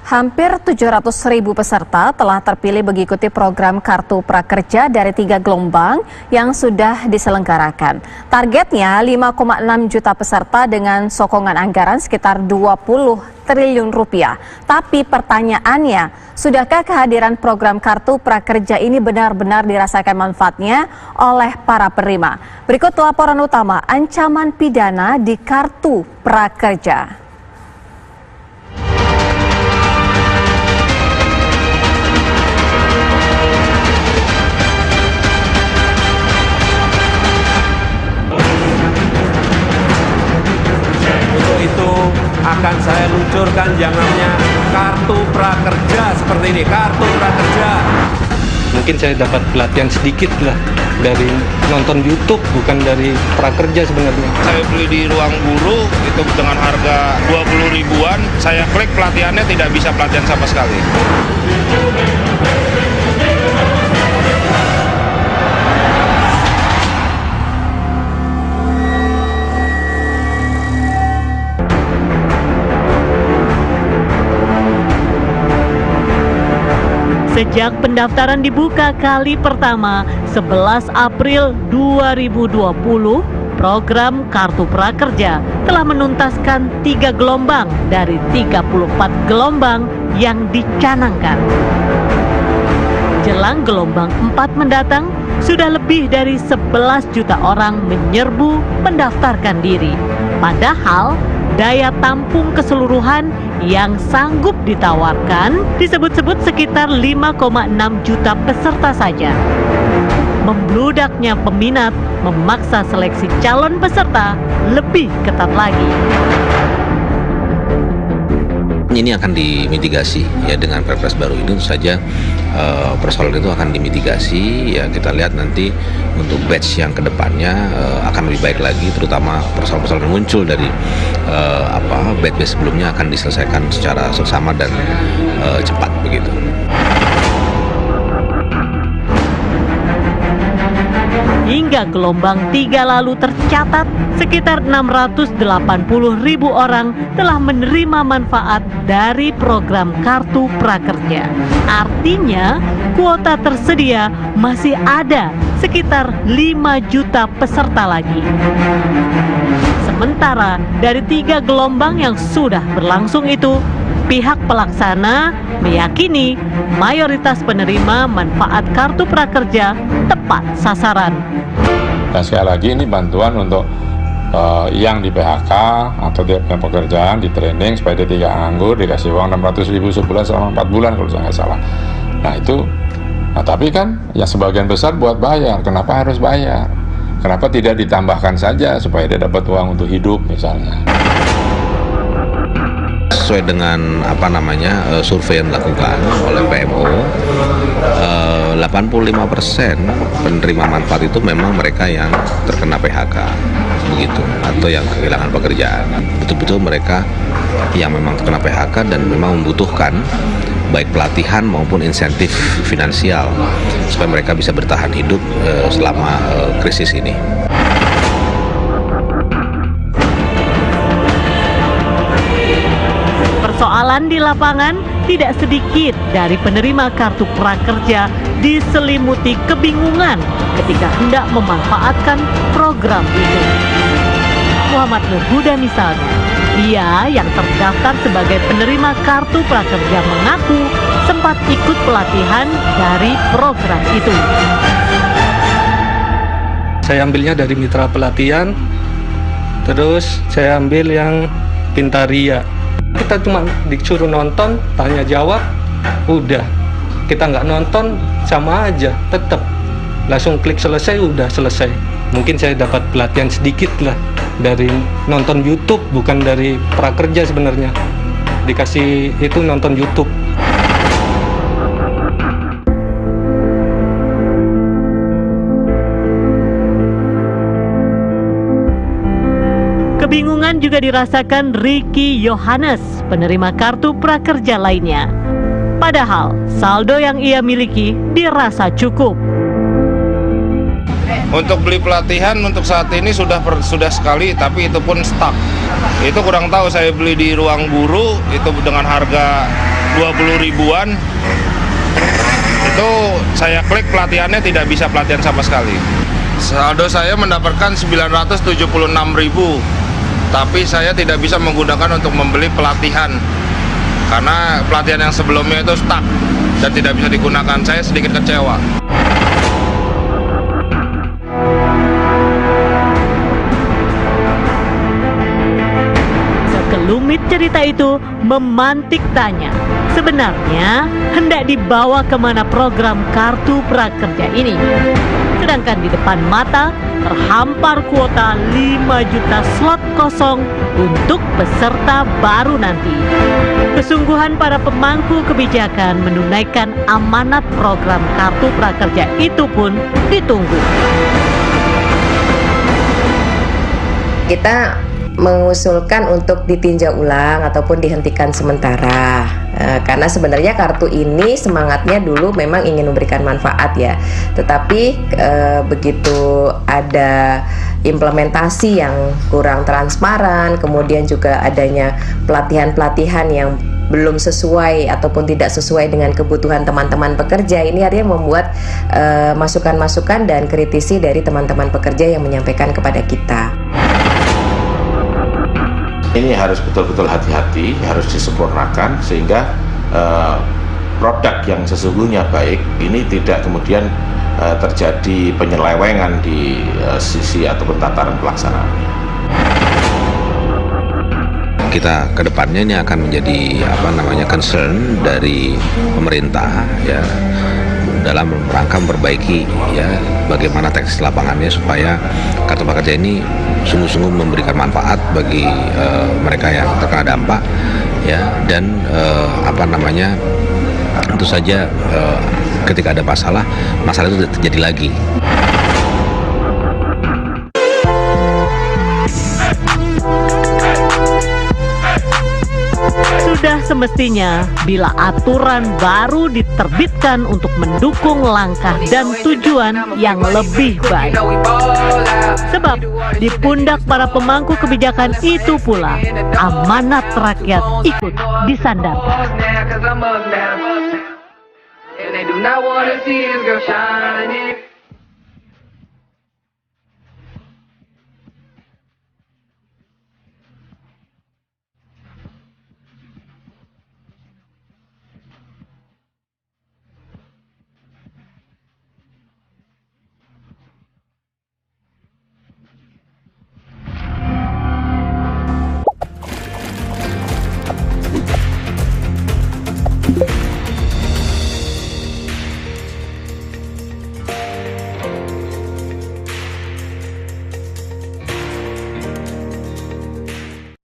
Hampir 700.000 peserta telah terpilih mengikuti program Kartu Prakerja dari 3 gelombang yang sudah diselenggarakan. Targetnya 5,6 juta peserta dengan sokongan anggaran sekitar 20 triliun rupiah. Tapi pertanyaannya, sudahkah kehadiran program Kartu Prakerja ini benar-benar dirasakan manfaatnya oleh para penerima? Berikut laporan utama ancaman pidana di Kartu Prakerja. Akan saya luncurkan yang namanya Kartu Prakerja seperti ini, Kartu Prakerja. Mungkin saya dapat pelatihan sedikit lah dari nonton YouTube, bukan dari prakerja sebenarnya. Saya beli di Ruang Guru itu dengan harga 20 ribuan, saya klik pelatihannya tidak bisa pelatihan sama sekali. Sejak pendaftaran dibuka kali pertama 11 April 2020, program Kartu Prakerja telah menuntaskan 3 gelombang dari 34 gelombang yang dicanangkan. Jelang gelombang 4 mendatang, sudah lebih dari 11 juta orang menyerbu mendaftarkan diri. Padahal daya tampung keseluruhan yang sanggup ditawarkan disebut-sebut sekitar 5,6 juta peserta saja. Membludaknya peminat memaksa seleksi calon peserta lebih ketat lagi. Ini akan dimitigasi ya dengan Perpres baru ini, tentu saja persoalan itu akan dimitigasi ya. Kita lihat nanti untuk batch yang kedepannya akan lebih baik lagi, terutama persoalan-persoalan yang muncul dari batch sebelumnya akan diselesaikan secara seksama dan cepat begitu. Hingga gelombang 3 lalu tercatat sekitar 680.000 orang telah menerima manfaat dari program Kartu Prakerja. Artinya kuota tersedia masih ada sekitar 5 juta peserta lagi. Sementara dari 3 gelombang yang sudah berlangsung itu, pihak pelaksana meyakini mayoritas penerima manfaat Kartu Prakerja tepat sasaran. Dan sekali lagi ini bantuan untuk yang di PHK atau tidak punya pekerjaan, di training supaya dia tidak nganggur, dikasih uang 600.000 sebulan selama 4 bulan kalau saya nggak salah. Nah tapi kan yang sebagian besar buat bayar. Kenapa harus bayar? Kenapa tidak ditambahkan saja supaya dia dapat uang untuk hidup misalnya? Sesuai dengan survei yang dilakukan oleh PMO, 85% penerima manfaat itu memang mereka yang terkena PHK begitu, atau yang kehilangan pekerjaan. Betul-betul mereka yang memang terkena PHK dan memang membutuhkan baik pelatihan maupun insentif finansial supaya mereka bisa bertahan hidup selama krisis ini. Persoalan di lapangan, tidak sedikit dari penerima Kartu Prakerja diselimuti kebingungan ketika hendak memanfaatkan program itu. Muhammad Nur Huda misalnya, ia yang terdaftar sebagai penerima Kartu Prakerja mengaku sempat ikut pelatihan dari program itu. Saya ambilnya dari mitra pelatihan, terus saya ambil yang Pintaria. Kita cuma disuruh nonton, tanya jawab, udah. Kita nggak nonton, sama aja, tetap. Langsung klik selesai, udah selesai. Mungkin saya dapat pelatihan sedikit lah dari nonton YouTube, bukan dari prakerja sebenarnya. Dikasih itu nonton YouTube. Kebingungan juga dirasakan Ricky Yohanes, penerima Kartu Prakerja lainnya. Padahal saldo yang ia miliki dirasa cukup. Untuk beli pelatihan untuk saat ini sudah sekali, tapi itu pun stuck. Itu kurang tahu, saya beli di Ruang Guru itu dengan harga 20 ribuan, itu saya klik pelatihannya tidak bisa pelatihan sama sekali. Saldo saya mendapatkan 976.000, tapi saya tidak bisa menggunakan untuk membeli pelatihan karena pelatihan yang sebelumnya itu stuck dan tidak bisa digunakan. Saya sedikit kecewa. Sekelumit cerita itu memantik tanya, sebenarnya hendak dibawa kemana program Kartu Prakerja ini? Sedangkan di depan mata terhampar kuota 5 juta slot kosong untuk peserta baru nanti. Kesungguhan para pemangku kebijakan menunaikan amanat program Kartu Prakerja itu pun ditunggu. Kita mengusulkan untuk ditinjau ulang ataupun dihentikan sementara, karena sebenarnya kartu ini semangatnya dulu memang ingin memberikan manfaat ya, tetapi begitu ada implementasi yang kurang transparan, kemudian juga adanya pelatihan-pelatihan yang belum sesuai ataupun tidak sesuai dengan kebutuhan teman-teman pekerja, ini artinya membuat masukan-masukan dan kritisi dari teman-teman pekerja yang menyampaikan kepada kita. Ini harus betul-betul hati-hati, harus disempurnakan sehingga produk yang sesungguhnya baik ini tidak kemudian terjadi penyelewengan di sisi ataupun tataran pelaksanaannya. Kita ke depannya ini akan menjadi concern dari pemerintah ya, dalam rangka memperbaiki ya bagaimana teknis lapangannya supaya kartu prakerja ini sungguh-sungguh memberikan manfaat bagi mereka yang terkena dampak ya, dan tentu saja ketika ada masalah itu tidak terjadi lagi. Sudah semestinya bila aturan baru diterbitkan untuk mendukung langkah dan tujuan yang lebih baik. Sebab di pundak para pemangku kebijakan itu pula amanat rakyat ikut disandarkan.